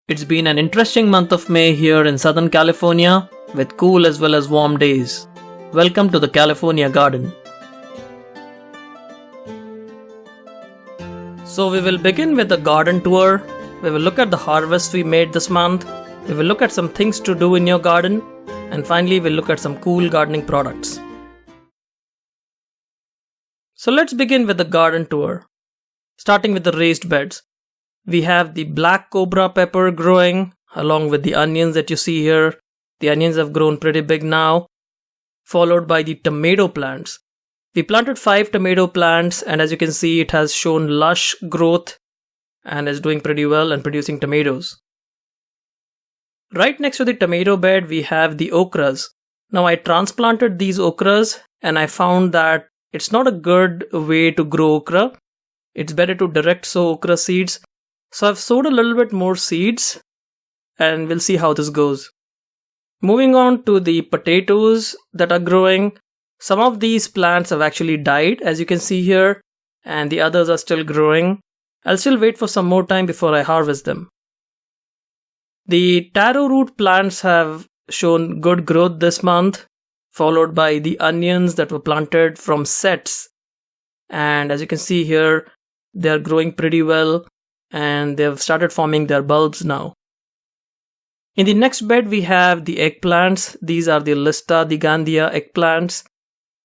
It's been an interesting month of May here in Southern California with cool as well as warm days. Welcome to the California Garden. So we will begin with the garden tour. We will look at the harvest we made this month. We will look at some things to do in your garden. And finally we'll look at some cool gardening products. So let's begin with the garden tour. Starting with the raised beds. We have the black cobra pepper growing along with the onions that you see here. The onions have grown pretty big now. Followed by the tomato plants. We planted 5 tomato plants and as you can see it has shown lush growth and is doing pretty well and producing tomatoes. Right next to the tomato bed we have the okras. Now I transplanted these okras and I found that it's not a good way to grow okra. It's better to direct sow okra seeds. So I've sowed a little bit more seeds and we'll see how this goes. Moving on to the potatoes that are growing. Some of these plants have actually died as you can see here and the others are still growing. I'll still wait for some more time before I harvest them. The taro root plants have shown good growth this month, followed by the onions that were planted from sets. And as you can see here, they're growing pretty well and they've started forming their bulbs now. In the next bed we have the eggplants. These are the Lista digandia eggplants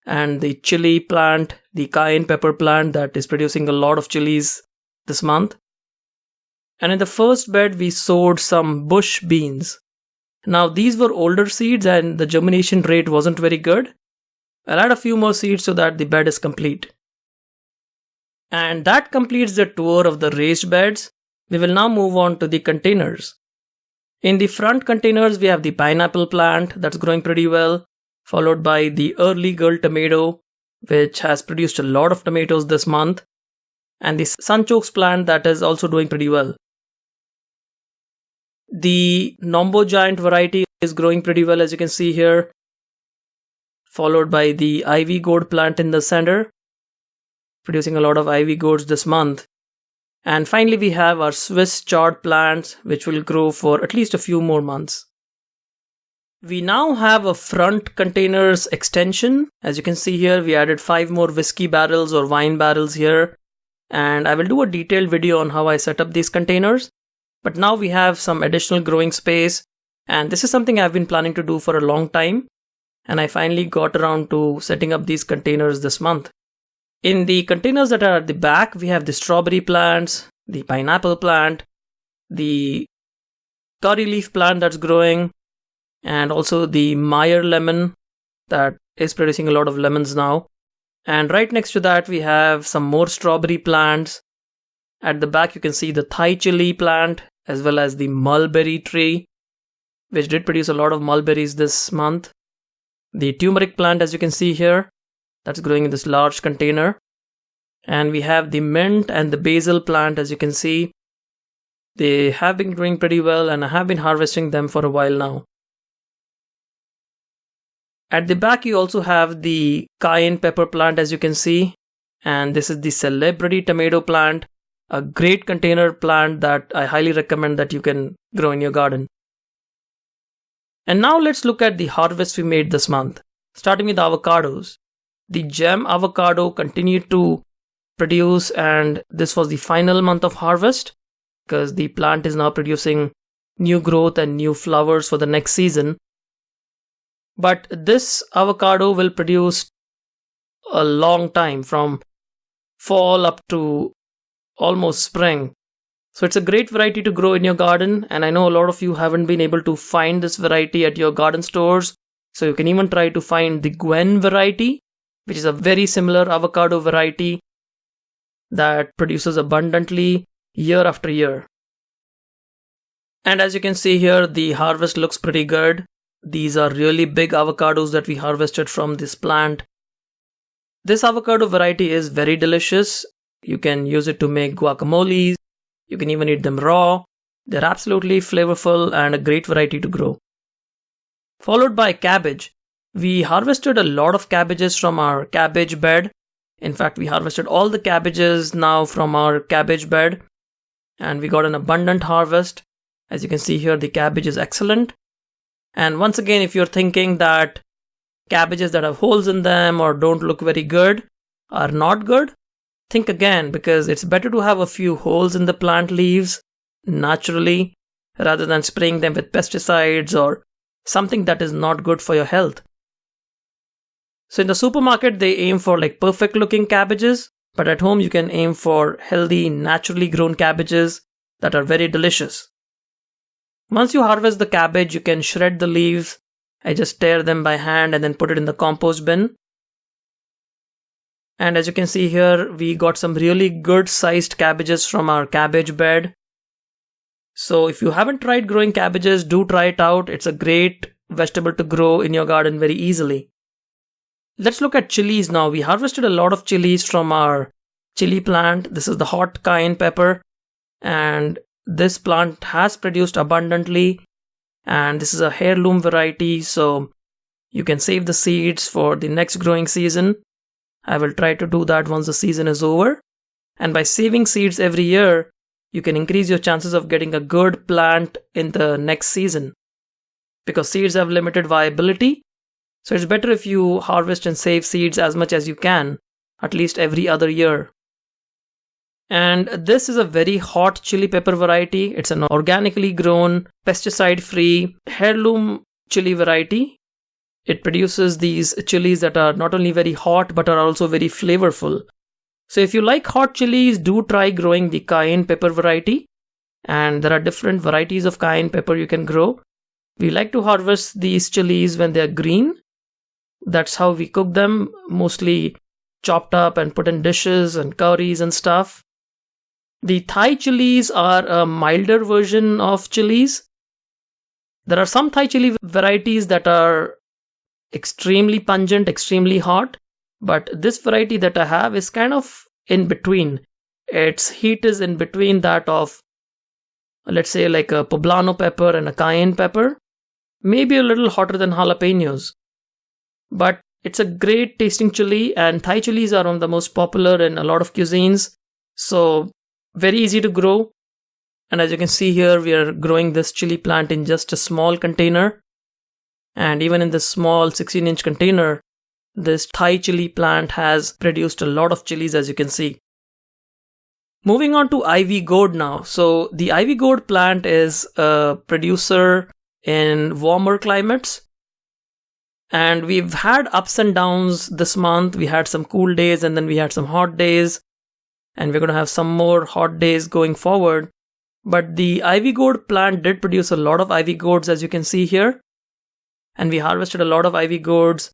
and the chili plant, the cayenne pepper plant that is producing a lot of chilies this month. And in the first bed we sowed some bush beans. Now these were older seeds and the germination rate wasn't very good. I'll add a few more seeds so that the bed is complete. And that completes the tour of the raised beds. We will now move on to the containers. In the front containers we have the pineapple plant that's growing pretty well, followed by the early girl tomato which has produced a lot of tomatoes this month, and the sunchokes plant that is also doing pretty well. The Nombo giant variety is growing pretty well as you can see here, followed by the ivy gourd plant in the center, producing a lot of ivy gourds this month. And finally we have our Swiss chard plants which will grow for at least a few more months. We now have a front containers extension. As you can see here we added 5 more whiskey barrels or wine barrels here. And I will do a detailed video on how I set up these containers. But now we have some additional growing space and this is something I've been planning to do for a long time. And I finally got around to setting up these containers this month. In the containers that are at the back, we have the strawberry plants, the pineapple plant, the curry leaf plant that's growing, and also the Meyer lemon that is producing a lot of lemons now. And right next to that, we have some more strawberry plants. At the back, you can see the Thai chili plant as well as the mulberry tree, which did produce a lot of mulberries this month. The turmeric plant, as you can see here, that's growing in this large container. And we have the mint and the basil plant as you can see. They have been growing pretty well and I have been harvesting them for a while now. At the back you also have the cayenne pepper plant as you can see. And this is the celebrity tomato plant. A great container plant that I highly recommend that you can grow in your garden. And now let's look at the harvest we made this month. Starting with avocados. The gem avocado continued to produce and this was the final month of harvest because the plant is now producing new growth and new flowers for the next season. But this avocado will produce a long time from fall up to almost spring. So it's a great variety to grow in your garden and I know a lot of you haven't been able to find this variety at your garden stores. So you can even try to find the Gwen variety, which is a very similar avocado variety that produces abundantly year after year. And as you can see here, the harvest looks pretty good. These are really big avocados that we harvested from this plant. This avocado variety is very delicious. You can use it to make guacamoles. You can even eat them raw. They're absolutely flavorful and a great variety to grow. Followed by cabbage. We harvested a lot of cabbages from our cabbage bed. In fact, we harvested all the cabbages now from our cabbage bed and we got an abundant harvest. As you can see here, the cabbage is excellent. And once again, if you're thinking that cabbages that have holes in them or don't look very good are not good, think again, because it's better to have a few holes in the plant leaves naturally rather than spraying them with pesticides or something that is not good for your health. So in the supermarket, they aim for like perfect looking cabbages, but at home you can aim for healthy, naturally grown cabbages that are very delicious. Once you harvest the cabbage, you can shred the leaves. I just tear them by hand and then put it in the compost bin. And as you can see here, we got some really good sized cabbages from our cabbage bed. So if you haven't tried growing cabbages, do try it out. It's a great vegetable to grow in your garden very easily. Let's look at chilies now. We harvested a lot of chilies from our chili plant. This is the hot cayenne pepper, and this plant has produced abundantly, and this is a heirloom variety, so you can save the seeds for the next growing season. I will try to do that once the season is over. And by saving seeds every year, you can increase your chances of getting a good plant in the next season. Because seeds have limited viability, so it's better if you harvest and save seeds as much as you can, at least every other year. And this is a very hot chili pepper variety. It's an organically grown, pesticide-free heirloom chili variety. It produces these chilies that are not only very hot but are also very flavorful. So if you like hot chilies, do try growing the cayenne pepper variety. And there are different varieties of cayenne pepper you can grow. We like to harvest these chilies when they're green. That's how we cook them, mostly chopped up and put in dishes and curries and stuff. The Thai chilies are a milder version of chilies. There are some Thai chili varieties that are extremely pungent, extremely hot, but this variety that I have is kind of in between. Its heat is in between that of, let's say, like a poblano pepper and a cayenne pepper, maybe a little hotter than jalapenos. But it's a great tasting chili, and Thai chilies are one of the most popular in a lot of cuisines, so very easy to grow. And as you can see here, we are growing this chili plant in just a small container. And even in this small 16-inch container, this Thai chili plant has produced a lot of chilies, as you can see. Moving on to ivy gourd now. So the ivy gourd plant is a producer in warmer climates. And we've had ups and downs this month. We had some cool days and then we had some hot days. And we're going to have some more hot days going forward. But the ivy gourd plant did produce a lot of ivy gourds, as you can see here. And we harvested a lot of ivy gourds.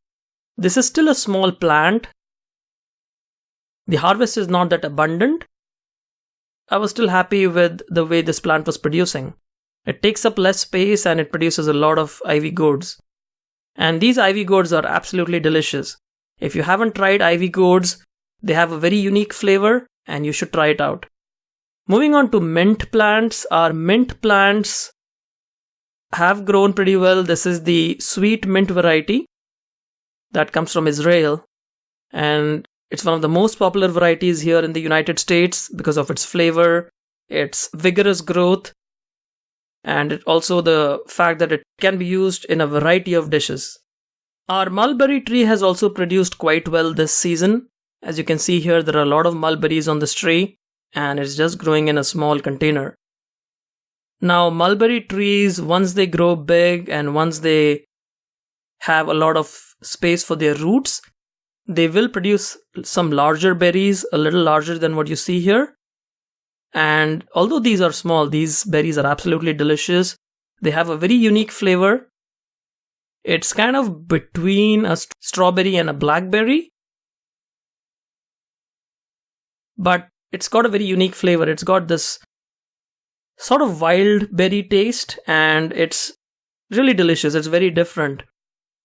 This is still a small plant. The harvest is not that abundant. I was still happy with the way this plant was producing. It takes up less space and it produces a lot of ivy gourds. And these ivy gourds are absolutely delicious. If you haven't tried ivy gourds, they have a very unique flavor and you should try it out. Moving on to mint plants. Our mint plants have grown pretty well. This is the sweet mint variety that comes from Israel. And it's one of the most popular varieties here in the United States because of its flavor, its vigorous growth, and also the fact that it can be used in a variety of dishes. Our mulberry tree has also produced quite well this season. As you can see here, there are a lot of mulberries on this tree, and it's just growing in a small container. Now, mulberry trees, once they grow big and once they have a lot of space for their roots, they will produce some larger berries, a little larger than what you see here. And although these are small, these berries are absolutely delicious. They have a very unique flavor. It's kind of between a strawberry and a blackberry, but it's got a very unique flavor. It's got this sort of wild berry taste and it's really delicious. It's very different.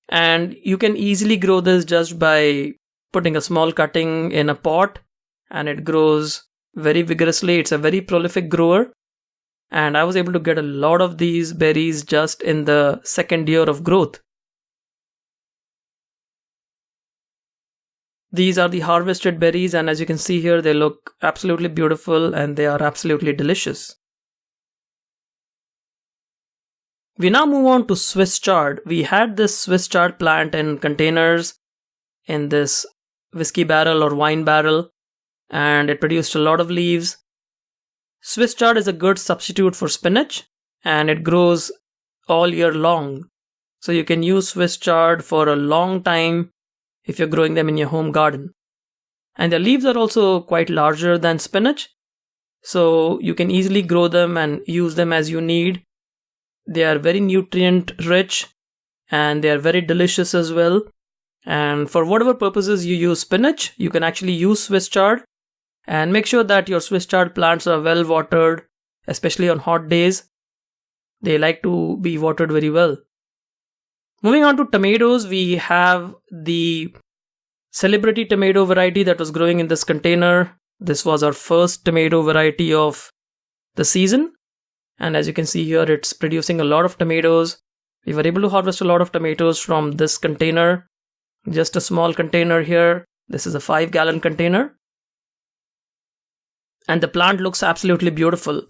And you can easily grow this just by putting a small cutting in a pot and it grows very vigorously. It's a very prolific grower. And I was able to get a lot of these berries just in the second year of growth. These are the harvested berries, and as you can see here, they look absolutely beautiful and they are absolutely delicious. We now move on to Swiss chard. We had this Swiss chard plant in containers in this whiskey barrel or wine barrel, and it produced a lot of leaves. Swiss chard is a good substitute for spinach, and it grows all year long. So you can use Swiss chard for a long time if you're growing them in your home garden. And their leaves are also quite larger than spinach, so you can easily grow them and use them as you need. They are very nutrient rich and they are very delicious as well. And for whatever purposes you use spinach, you can actually use Swiss chard. And make sure that your Swiss chard plants are well watered, especially on hot days. They like to be watered very well. Moving on to tomatoes, we have the celebrity tomato variety that was growing in this container. This was our first tomato variety of the season. And as you can see here, it's producing a lot of tomatoes. We were able to harvest a lot of tomatoes from this container. Just a small container here. This is a 5-gallon container. And the plant looks absolutely beautiful.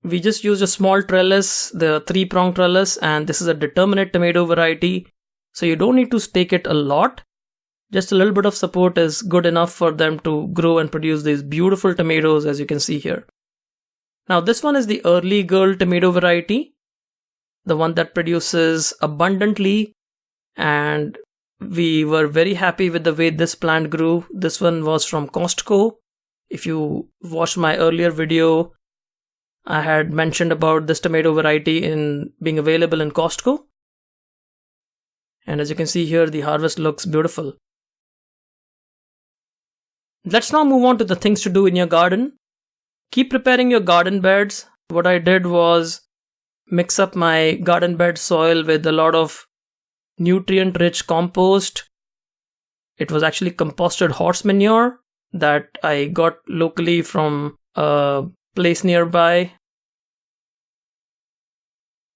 We just used a small trellis, the 3-prong trellis, and this is a determinate tomato variety. So you don't need to stake it a lot. Just a little bit of support is good enough for them to grow and produce these beautiful tomatoes, as you can see here. Now this one is the early girl tomato variety, the one that produces abundantly, and we were very happy with the way this plant grew. This one was from Costco. If you watched my earlier video, I had mentioned about this tomato variety in being available in Costco. And as you can see here, the harvest looks beautiful. Let's now move on to the things to do in your garden. Keep preparing your garden beds. What I did was mix up my garden bed soil with a lot of nutrient-rich compost. It was actually composted horse manure that I got locally from a place nearby.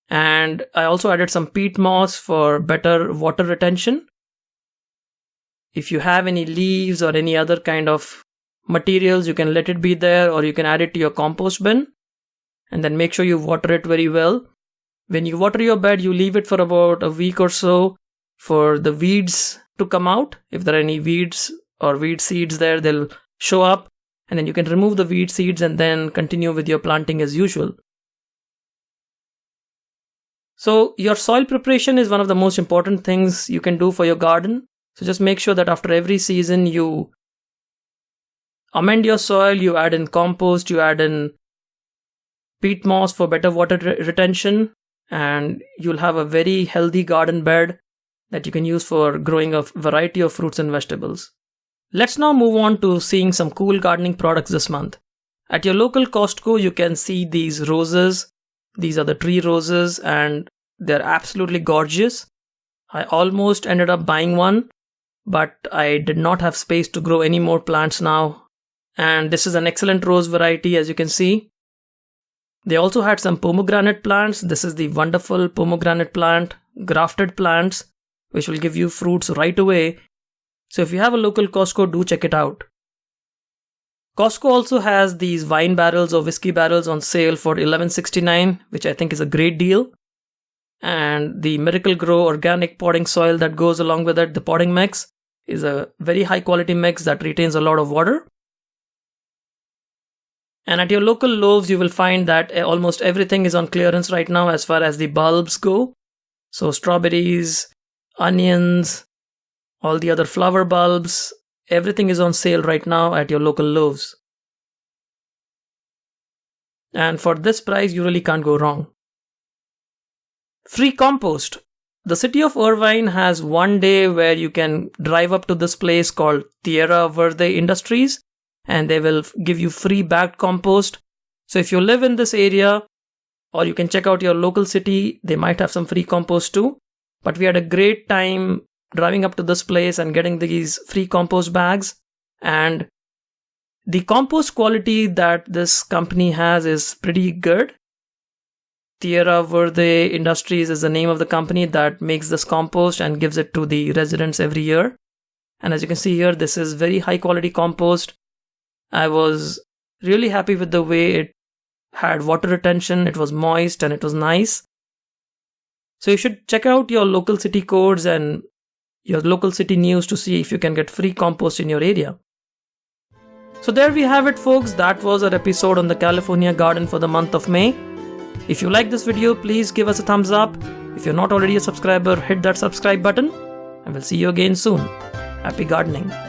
And I also added some peat moss for better water retention. If you have any leaves or any other kind of materials, you can let it be there, or you can add it to your compost bin. And then make sure you water it very well. When you water your bed, you leave it for about a week or so for the weeds to come out. If there are any weeds or weed seeds there, they'll show up. And then you can remove the weed seeds and then continue with your planting as usual. So your soil preparation is one of the most important things you can do for your garden. So just make sure that after every season you amend your soil, you add in compost, you add in peat moss for better water retention, and you'll have a very healthy garden bed that you can use for growing a variety of fruits and vegetables. Let's now move on to seeing some cool gardening products this month. At your local Costco, you can see these roses. These are the tree roses and they're absolutely gorgeous. I almost ended up buying one, but I did not have space to grow any more plants now. And this is an excellent rose variety, as you can see. They also had some pomegranate plants. This is the wonderful pomegranate plant, grafted plants, which will give you fruits right away. So if you have a local Costco, do check it out. Costco also has these wine barrels or whiskey barrels on sale for $11.69, which I think is a great deal. And the Miracle Grow organic potting soil that goes along with it, the potting mix, is a very high quality mix that retains a lot of water. And at your local Lowe's, you will find that almost everything is on clearance right now as far as the bulbs go. So strawberries, onions, all the other flower bulbs, everything is on sale right now at your local Lowe's. And for this price, you really can't go wrong. Free compost. The city of Irvine has one day where you can drive up to this place called Tierra Verde Industries, and they will give you free bagged compost. So if you live in this area, or you can check out your local city, they might have some free compost too. But we had a great time driving up to this place and getting these free compost bags. And the compost quality that this company has is pretty good. Tierra Verde Industries is the name of the company that makes this compost and gives it to the residents every year. And as you can see here, this is very high quality compost. I was really happy with the way it had water retention, it was moist, and it was nice. So you should check out your local city codes and your local city news to see if you can get free compost in your area. So there we have it, folks. That was our episode on the California garden for the month of May. If you like this video, please give us a thumbs up. If you're not already a subscriber, hit that subscribe button, and we'll see you again soon. Happy gardening.